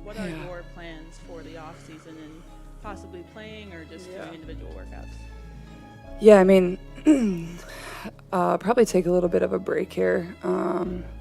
what are your plans for the off season and possibly playing or just doing individual workouts? Yeah, I mean, probably take a little bit of a break here,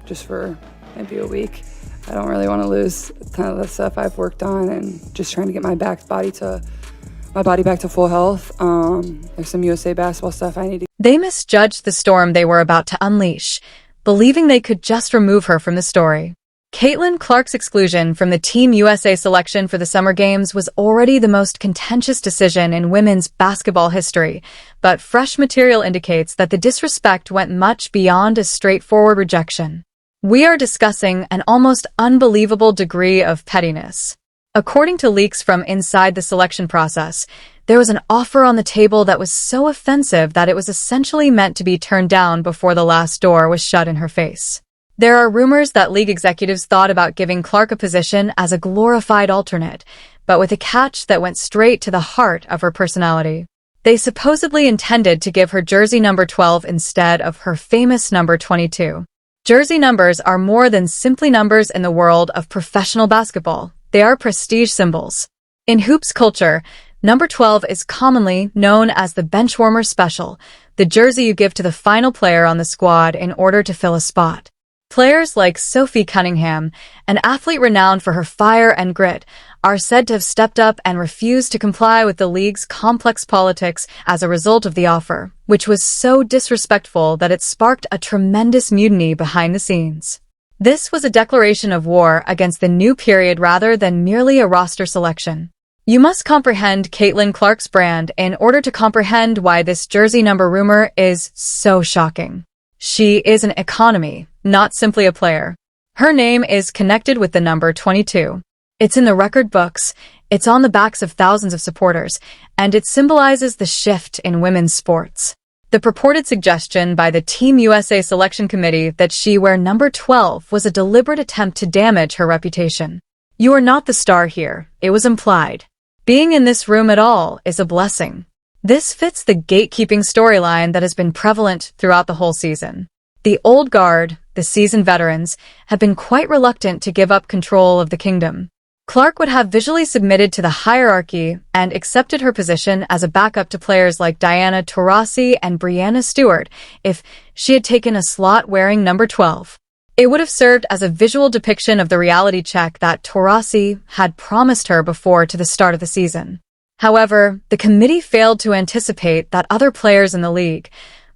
just for maybe a week. I don't really want to lose a ton of the stuff I've worked on, and just trying to get my body back to full health. There's some USA basketball stuff I need to. They misjudged the storm they were about to unleash, believing they could just remove her from the story. Caitlin Clark's exclusion from the Team USA selection for the Summer Games was already the most contentious decision in women's basketball history, but fresh material indicates that the disrespect went much beyond a straightforward rejection. We are discussing an almost unbelievable degree of pettiness. According to leaks from inside the selection process, there was an offer on the table that was so offensive that it was essentially meant to be turned down before the last door was shut in her face. There are rumors that league executives thought about giving Clark a position as a glorified alternate, but with a catch that went straight to the heart of her personality. They supposedly intended to give her jersey number 12 instead of her famous number 22. Jersey numbers are more than simply numbers in the world of professional basketball. They are prestige symbols. In hoops culture, number 12 is commonly known as the benchwarmer special, the jersey you give to the final player on the squad in order to fill a spot. Players like Sophie Cunningham, an athlete renowned for her fire and grit, are said to have stepped up and refused to comply with the league's complex politics as a result of the offer, which was so disrespectful that it sparked a tremendous mutiny behind the scenes. This was a declaration of war against the new period rather than merely a roster selection. You must comprehend Caitlin Clark's brand in order to comprehend why this jersey number rumor is so shocking. She is an economy, not simply a player. Her name is connected with the number 22. It's in the record books, it's on the backs of thousands of supporters, and it symbolizes the shift in women's sports. The purported suggestion by the Team USA selection committee that she wear number 12 was a deliberate attempt to damage her reputation. You are not the star here, it was implied. Being in this room at all is a blessing. This fits the gatekeeping storyline that has been prevalent throughout the whole season. The old guard, the seasoned veterans, have been quite reluctant to give up control of the kingdom. Clark would have visually submitted to the hierarchy and accepted her position as a backup to players like Diana Taurasi and Breanna Stewart if she had taken a slot wearing number 12. It would have served as a visual depiction of the reality check that Taurasi had promised her before to the start of the season. However, the committee failed to anticipate that other players in the league,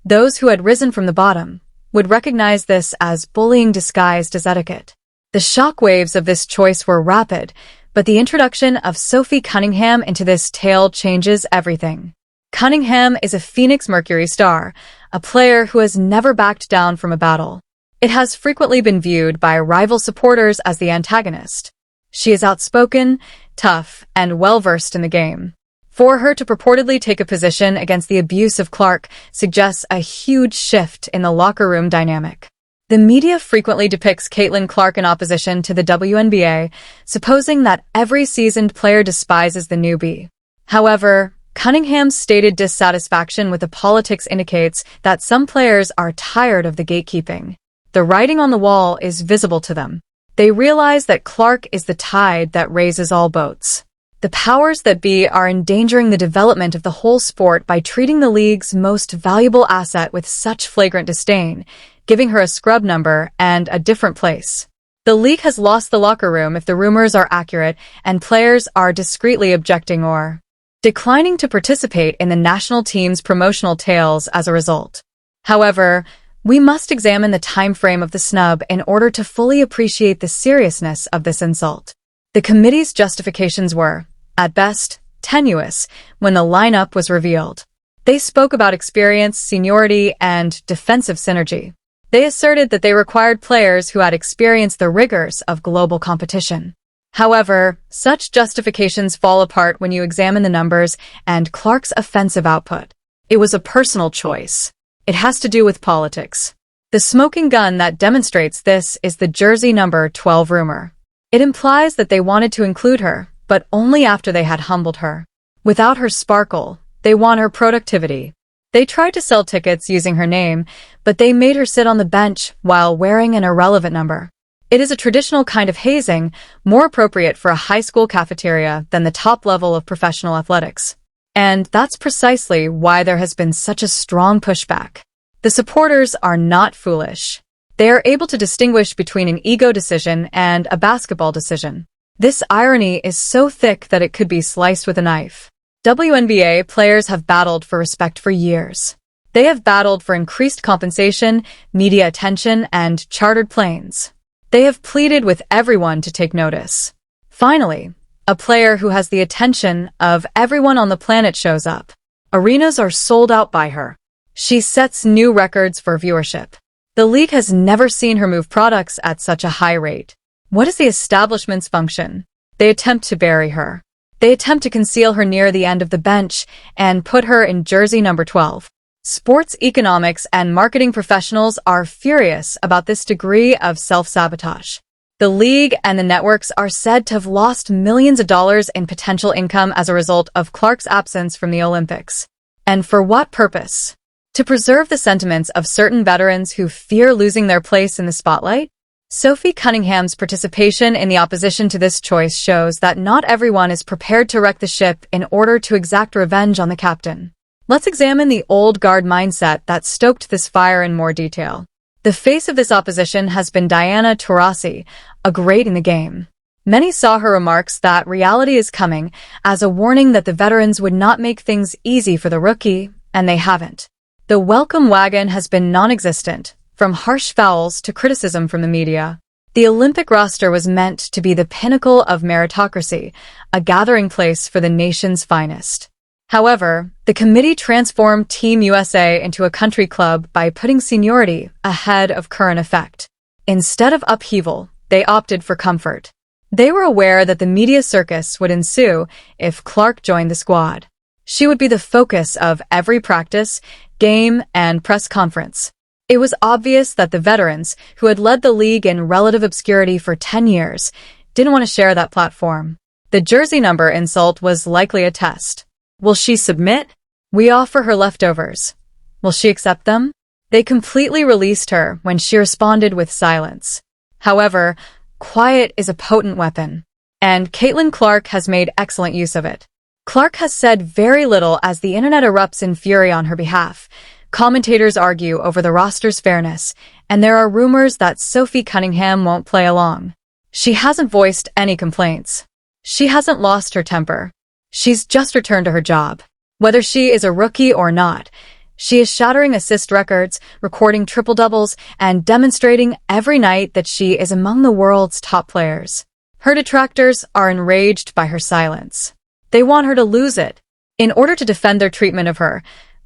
those who had risen from the bottom, would recognize this as bullying disguised as etiquette. The shockwaves of this choice were rapid, but the introduction of Sophie Cunningham into this tale changes everything. Cunningham is a Phoenix Mercury star, a player who has never backed down from a battle. It has frequently been viewed by rival supporters as the antagonist. She is outspoken, tough, and well-versed in the game. For her to purportedly take a position against the abuse of Clark suggests a huge shift in the locker room dynamic. The media frequently depicts Caitlin Clark in opposition to the WNBA, supposing that every seasoned player despises the newbie. However, Cunningham's stated dissatisfaction with the politics indicates that some players are tired of the gatekeeping. The writing on the wall is visible to them. They realize that Clark is the tide that raises all boats. The powers that be are endangering the development of the whole sport by treating the league's most valuable asset with such flagrant disdain, giving her a scrub number and a different place. The league has lost the locker room if the rumors are accurate and players are discreetly objecting or declining to participate in the national team's promotional tales as a result. However, we must examine the time frame of the snub in order to fully appreciate the seriousness of this insult. The committee's justifications were, at best, tenuous when the lineup was revealed. They spoke about experience, seniority, and defensive synergy. They asserted that they required players who had experienced the rigors of global competition. However, such justifications fall apart when you examine the numbers and Clark's offensive output. It was a personal choice. It has to do with politics. The smoking gun that demonstrates this is the jersey number 12 rumor. It implies that they wanted to include her, but only after they had humbled her. Without her sparkle, they want her productivity. They tried to sell tickets using her name, but they made her sit on the bench while wearing an irrelevant number. It is a traditional kind of hazing, more appropriate for a high school cafeteria than the top level of professional athletics. And that's precisely why there has been such a strong pushback. The supporters are not foolish. They are able to distinguish between an ego decision and a basketball decision. This irony is so thick that it could be sliced with a knife. WNBA players have battled for respect for years. They have battled for increased compensation, media attention, and chartered planes. They have pleaded with everyone to take notice. Finally, a player who has the attention of everyone on the planet shows up. Arenas are sold out by her. She sets new records for viewership. The league has never seen her move products at such a high rate. What is the establishment's function? They attempt to bury her. They attempt to conceal her near the end of the bench and put her in jersey number 12. Sports economics and marketing professionals are furious about this degree of self-sabotage. The league and the networks are said to have lost millions of dollars in potential income as a result of Clark's absence from the Olympics. And for what purpose? To preserve the sentiments of certain veterans who fear losing their place in the spotlight? Sophie Cunningham's participation in the opposition to this choice shows that not everyone is prepared to wreck the ship in order to exact revenge on the captain. Let's examine the old guard mindset that stoked this fire in more detail. The face of this opposition has been Diana Taurasi, a great in the game. Many saw her remarks that reality is coming as a warning that the veterans would not make things easy for the rookie, and they haven't. The welcome wagon has been non-existent, from harsh fouls to criticism from the media. The Olympic roster was meant to be the pinnacle of meritocracy, a gathering place for the nation's finest. However, the committee transformed Team USA into a country club by putting seniority ahead of current effect. Instead of upheaval, they opted for comfort. They were aware that the media circus would ensue if Clark joined the squad. She would be the focus of every practice, game, and press conference. It was obvious that the veterans, who had led the league in relative obscurity for 10 years, didn't want to share that platform. The jersey number insult was likely a test. Will she submit? We offer her leftovers. Will she accept them? They completely released her when she responded with silence. However, quiet is a potent weapon, and Caitlin Clark has made excellent use of it. Clark has said very little as the internet erupts in fury on her behalf. Commentators argue over the roster's fairness, and there are rumors that Sophie Cunningham won't play along. She hasn't voiced any complaints. She hasn't lost her temper. She's just returned to her job. Whether she is a rookie or not, she is shattering assist records, recording triple-doubles, and demonstrating every night that she is among the world's top players. Her detractors are enraged by her silence. They want her to lose it. In order to defend their treatment of her,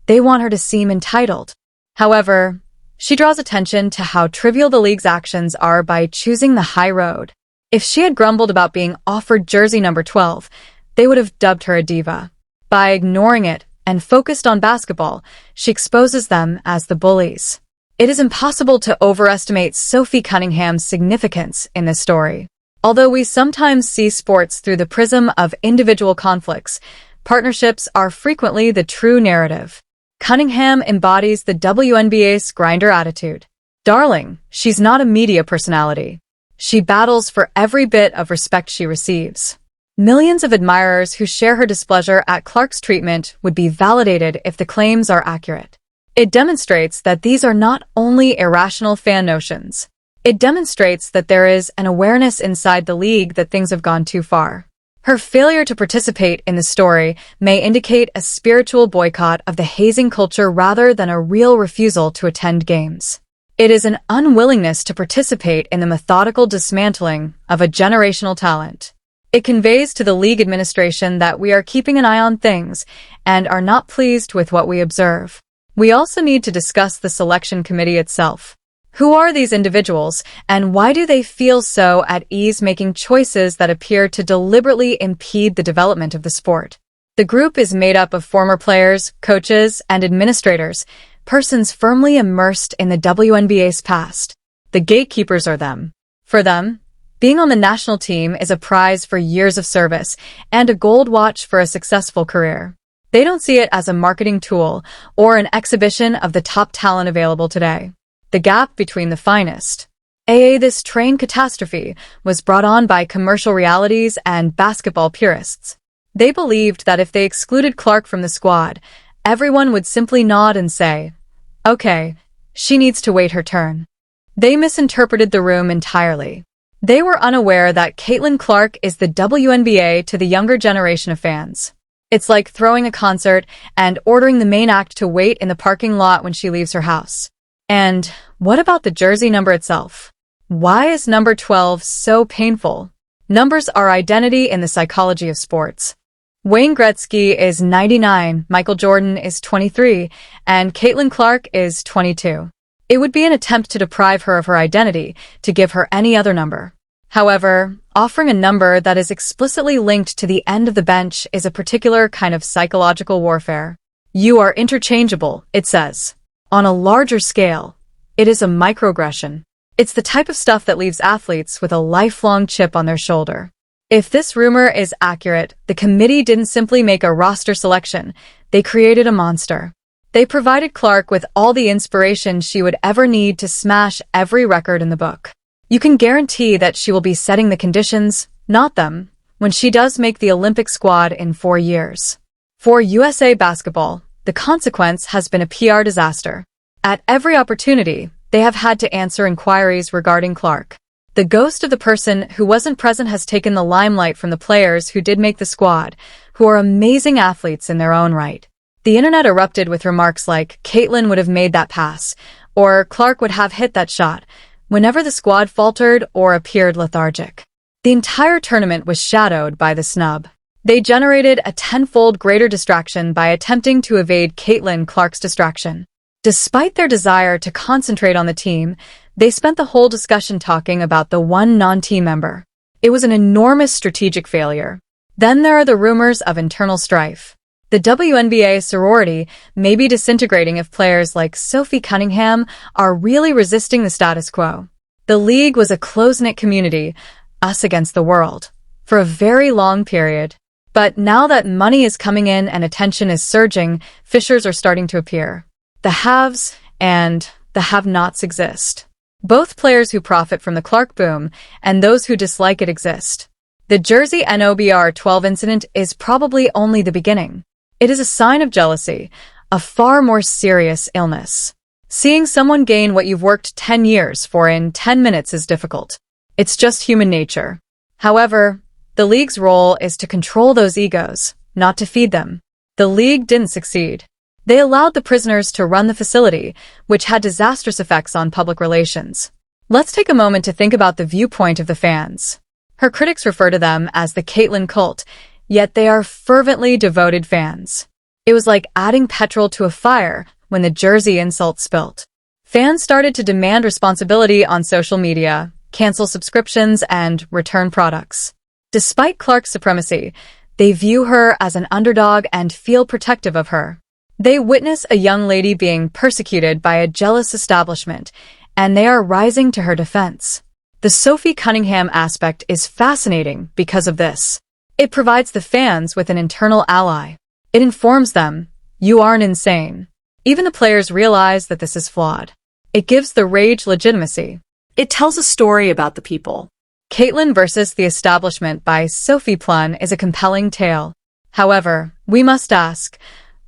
they want her to seem entitled. However, she draws attention to how trivial the league's actions are by choosing the high road. If she had grumbled about being offered jersey number 12, they would have dubbed her a diva. By ignoring it and focused on basketball, she exposes them as the bullies. It is impossible to overestimate Sophie Cunningham's significance in this story. Although we sometimes see sports through the prism of individual conflicts, partnerships are frequently the true narrative. Cunningham embodies the WNBA's grinder attitude. Darling, she's not a media personality. She battles for every bit of respect she receives. Millions of admirers who share her displeasure at Clark's treatment would be validated if the claims are accurate. It demonstrates that these are not only irrational fan notions. It demonstrates that there is an awareness inside the league that things have gone too far. Her failure to participate in the story may indicate a spiritual boycott of the hazing culture rather than a real refusal to attend games. It is an unwillingness to participate in the methodical dismantling of a generational talent. It conveys to the league administration that we are keeping an eye on things and are not pleased with what we observe. We also need to discuss the selection committee itself. Who are these individuals, and why do they feel so at ease making choices that appear to deliberately impede the development of the sport? The group is made up of former players, coaches, and administrators, persons firmly immersed in the WNBA's past. The gatekeepers are them. For them, being on the national team is a prize for years of service and a gold watch for a successful career. They don't see it as a marketing tool or an exhibition of the top talent available today. The gap between the finest This train catastrophe was brought on by commercial realities and basketball purists. They believed that if they excluded Clark from the squad, everyone would simply nod and say, "Okay, she needs to wait her turn." They misinterpreted the room entirely. They were unaware that Caitlin Clark is the WNBA to the younger generation of fans. It's like throwing a concert and ordering the main act to wait in the parking lot when she leaves her house. And what about the jersey number itself? Why is number 12 so painful? Numbers are identity in the psychology of sports. Wayne Gretzky is 99, Michael Jordan is 23, and Caitlin Clark is 22. It would be an attempt to deprive her of her identity to give her any other number. However, offering a number that is explicitly linked to the end of the bench is a particular kind of psychological warfare. You are interchangeable, it says. On a larger scale, it is a microaggression. It's the type of stuff that leaves athletes with a lifelong chip on their shoulder. If this rumor is accurate, the committee didn't simply make a roster selection, they created a monster. They provided Clark with all the inspiration she would ever need to smash every record in the book. You can guarantee that she will be setting the conditions, not them, when she does make the Olympic squad in 4 years. For USA Basketball, the consequence has been a PR disaster. At every opportunity, they have had to answer inquiries regarding Clark. The ghost of the person who wasn't present has taken the limelight from the players who did make the squad, who are amazing athletes in their own right. The internet erupted with remarks like, "Caitlin would have made that pass," or "Clark would have hit that shot," whenever the squad faltered or appeared lethargic. The entire tournament was shadowed by the snub. They generated a tenfold greater distraction by attempting to evade Caitlin Clark's distraction. Despite their desire to concentrate on the team, they spent the whole discussion talking about the one non-team member. It was an enormous strategic failure. Then there are the rumors of internal strife. The WNBA sorority may be disintegrating if players like Sophie Cunningham are really resisting the status quo. The league was a close-knit community, us against the world, for a very long period. But now that money is coming in and attention is surging, fissures are starting to appear. The haves and the have-nots exist. Both players who profit from the Clark boom and those who dislike it exist. The Jersey NOBR 12 incident is probably only the beginning. It is a sign of jealousy, a far more serious illness. Seeing someone gain what you've worked 10 years for in 10 minutes is difficult. It's just human nature. However, the league's role is to control those egos, not to feed them. The league didn't succeed. They allowed the prisoners to run the facility, which had disastrous effects on public relations. Let's take a moment to think about the viewpoint of the fans. Her critics refer to them as the Caitlin cult, yet they are fervently devoted fans. It was like adding petrol to a fire when the Jersey insult spilt. Fans started to demand responsibility on social media, cancel subscriptions, and return products. Despite Clark's supremacy, they view her as an underdog and feel protective of her. They witness a young lady being persecuted by a jealous establishment, and they are rising to her defense. The Sophie Cunningham aspect is fascinating because of this. It provides the fans with an internal ally. It informs them, you aren't insane. Even the players realize that this is flawed. It gives the rage legitimacy. It tells a story about the people. Caitlin versus the Establishment by Sophie Cunningham is a compelling tale. However, we must ask,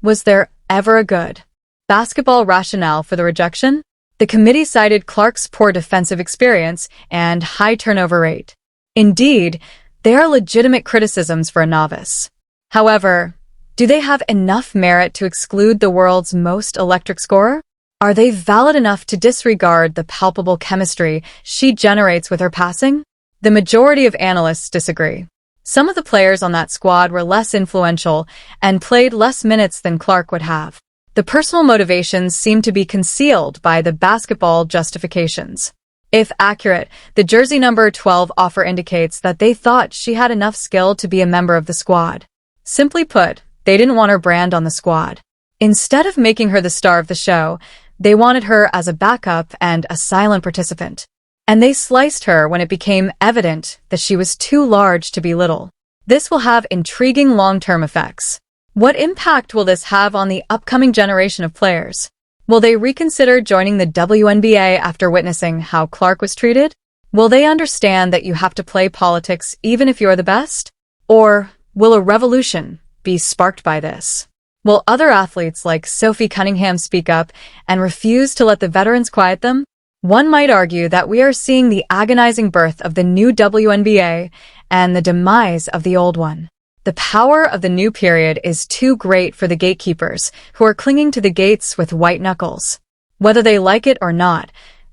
was there ever a good basketball rationale for the rejection? The committee cited Clark's poor defensive experience and high turnover rate. Indeed, there are legitimate criticisms for a novice. However, do they have enough merit to exclude the world's most electric scorer? Are they valid enough to disregard the palpable chemistry she generates with her passing? The majority of analysts disagree. Some of the players on that squad were less influential and played less minutes than Clark would have. The personal motivations seem to be concealed by the basketball justifications. If accurate, the jersey number 12 offer indicates that they thought she had enough skill to be a member of the squad. Simply put, they didn't want her brand on the squad. Instead of making her the star of the show, they wanted her as a backup and a silent participant. And they sliced her when it became evident that she was too large to be little. This will have intriguing long-term effects. What impact will this have on the upcoming generation of players? Will they reconsider joining the WNBA after witnessing how Clark was treated? Will they understand that you have to play politics even if you're the best? Or will a revolution be sparked by this? Will other athletes like Sophie Cunningham speak up and refuse to let the veterans quiet them? One might argue that we are seeing the agonizing birth of the new WNBA and the demise of the old one. The power of the new period is too great for the gatekeepers who are clinging to the gates with white knuckles. Whether they like it or not,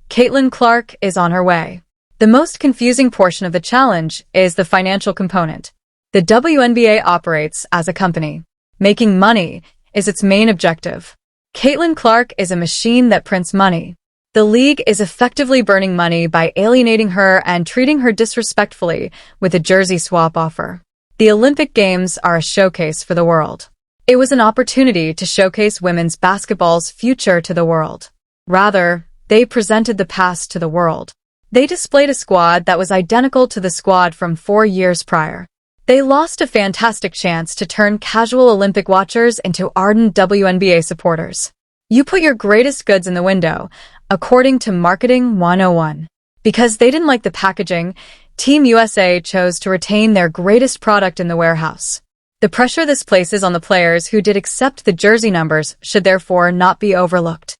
Caitlin Clark is on her way. The most confusing portion of the challenge is the financial component. The WNBA operates as a company. Making money is its main objective. Caitlin Clark is a machine that prints money. The league is effectively burning money by alienating her and treating her disrespectfully with a jersey swap offer. The Olympic Games are a showcase for the world. It was an opportunity to showcase women's basketball's future to the world. Rather, they presented the past to the world. They displayed a squad that was identical to the squad from 4 years prior. They lost a fantastic chance to turn casual Olympic watchers into ardent WNBA supporters. You put your greatest goods in the window, according to Marketing 101. Because they didn't like the packaging, Team USA chose to retain their greatest product in the warehouse. The pressure this places on the players who did accept the jersey numbers should therefore not be overlooked.